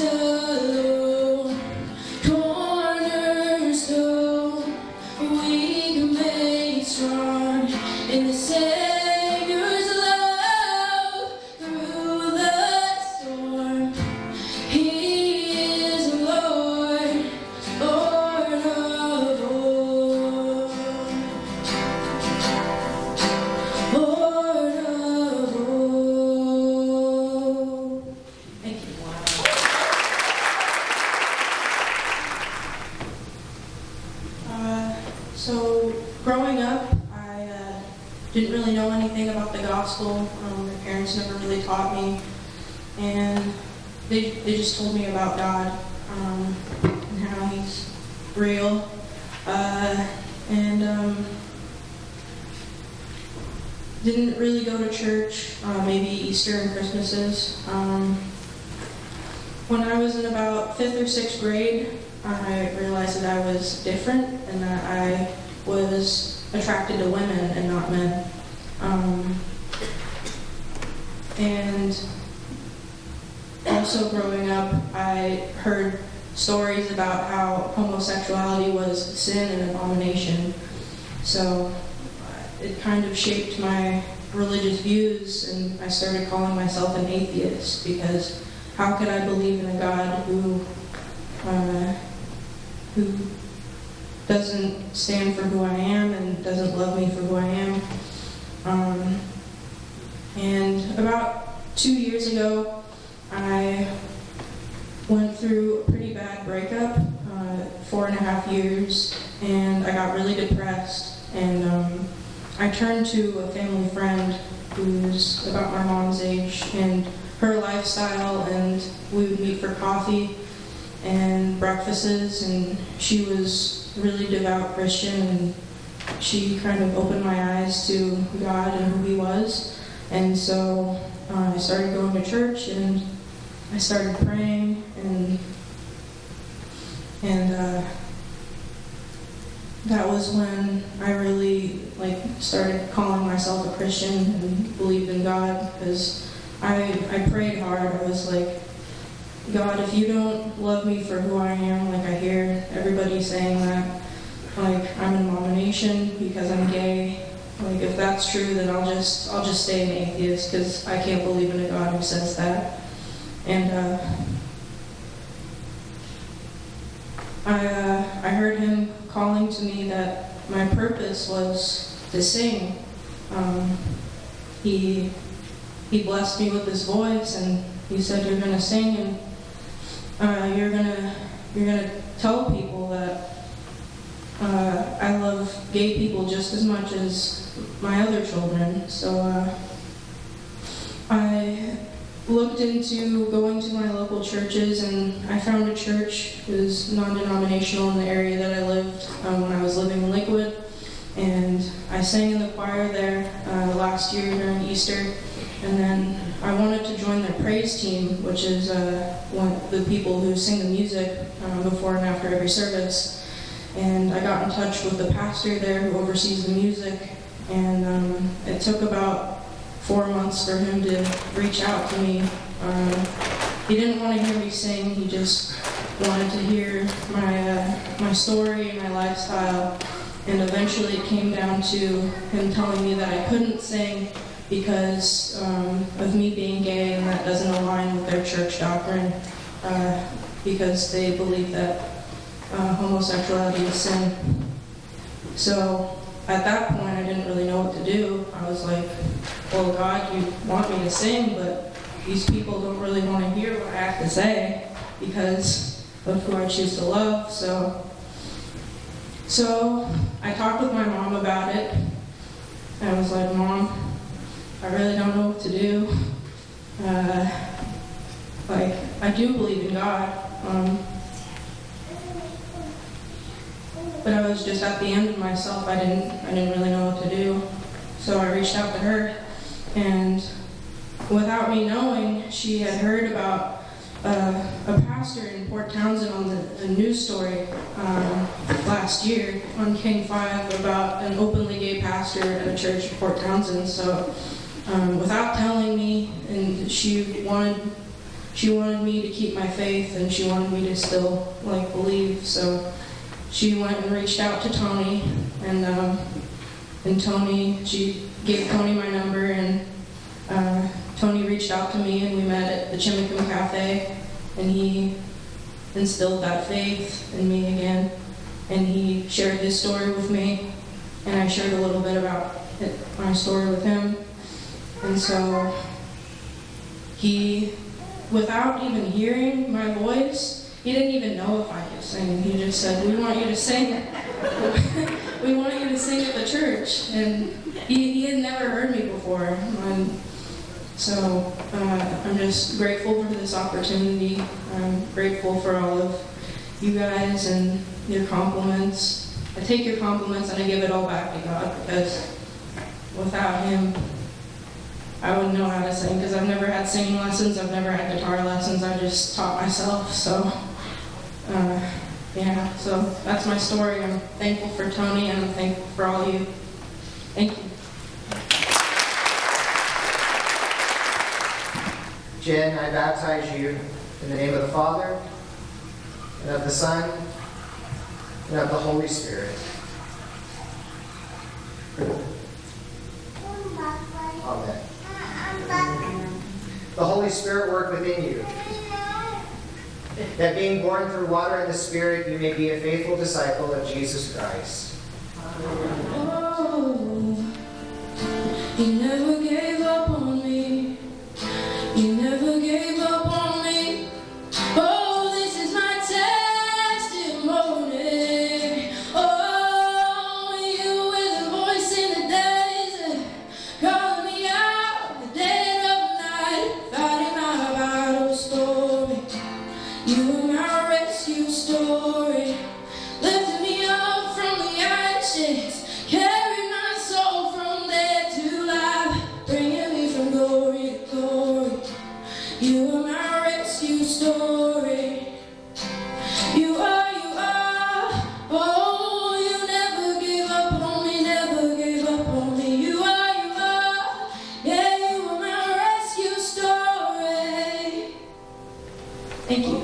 alone, cornerstone, weak made strong in the Savior's love through the storm. He is Lord, Lord of all, Lord of all. Thank you. So growing up, I didn't really know anything about the gospel. My parents never really taught me, and they just told me about God and how He's real. Didn't really go to church, maybe Easter and Christmases. When I was in about 5th or 6th grade, I realized that I was different and that I was attracted to women and not men. And also growing up, I heard stories about how homosexuality was sin and abomination. So it kind of shaped my religious views, and I started calling myself an atheist, because how could I believe in a God who doesn't stand for who I am and doesn't love me for who I am? And about 2 years ago, I went through a pretty bad breakup, 4.5 years, and I got really depressed. And I turned to a family friend who's about my mom's age and her lifestyle, and we would meet for coffee and breakfasts, and she was a really devout Christian, and she kind of opened my eyes to God and who He was. And so I started going to church, and I started praying, and that was when I really started calling myself a Christian and believed in God, because I prayed hard. I was like, God, if you don't love me for who I am, I hear everybody saying that, I'm an abomination because I'm gay. If that's true, then I'll just stay an atheist, because I can't believe in a God who says that. And I heard Him calling to me that my purpose was to sing. He blessed me with His voice, and He said, "You're gonna sing, and you're gonna tell people that I love gay people just as much as my other children." So I looked into going to my local churches, and I found a church. It was non-denominational in the area that I lived when I was living in Lakewood, and I sang in the choir there last year during Easter. And then I wanted to join their praise team, which is the people who sing the music before and after every service. And I got in touch with the pastor there who oversees the music, and it took about 4 months for him to reach out to me. He didn't want to hear me sing, he just wanted to hear my story and my lifestyle. And eventually it came down to him telling me that I couldn't sing because of me being gay, and that doesn't align with their church doctrine, because they believe that homosexuality is sin. So at that point, I didn't really know what to do. I was like, well, God, you want me to sing, but these people don't really want to hear what I have to say because of who I choose to love. So I talked with my mom about it. I was like, Mom, I really don't know what to do. I do believe in God, but I was just at the end of myself. I didn't really know what to do. So I reached out to her, and without me knowing, she had heard about a pastor in Port Townsend on the news story last year on King 5 about an openly gay pastor at a church in Port Townsend. So without telling me, and she she wanted me to keep my faith, and she wanted me to still believe. So she went and reached out to Tony, and she gave Tony my number, and Tony reached out to me, and we met at the Chimicum Cafe, and he instilled that faith in me again, and he shared his story with me, and I shared a little bit about my story with him. And so he, without even hearing my voice, he didn't even know if I could sing. He just said, "We want you to sing. We want you to sing at the church." And he had never heard me before. And so I'm just grateful for this opportunity. I'm grateful for all of you guys and your compliments. I take your compliments and I give it all back to God, because without Him, I wouldn't know how to sing, because I've never had singing lessons, I've never had guitar lessons, I just taught myself. So, yeah, so that's my story. I'm thankful for Tony, and I'm thankful for all of you. Thank you. Jen, I baptize you in the name of the Father, and of the Son, and of the Holy Spirit. Amen. The Holy Spirit work within you, that being born through water and the Spirit, you may be a faithful disciple of Jesus Christ. Oh, you never gave up on me. You never gave up on me. Oh, this is my testimony. Oh, you with a voice in the desert, calling me out the dead of night, fighting my battle story. You were my rescue story, lifting me up from the ashes, carried my soul from death to life, bringing me from glory to glory. You are my rescue story. You are. Oh, you never gave up on me, never gave up on me. You are. Yeah, you are my rescue story. Thank you.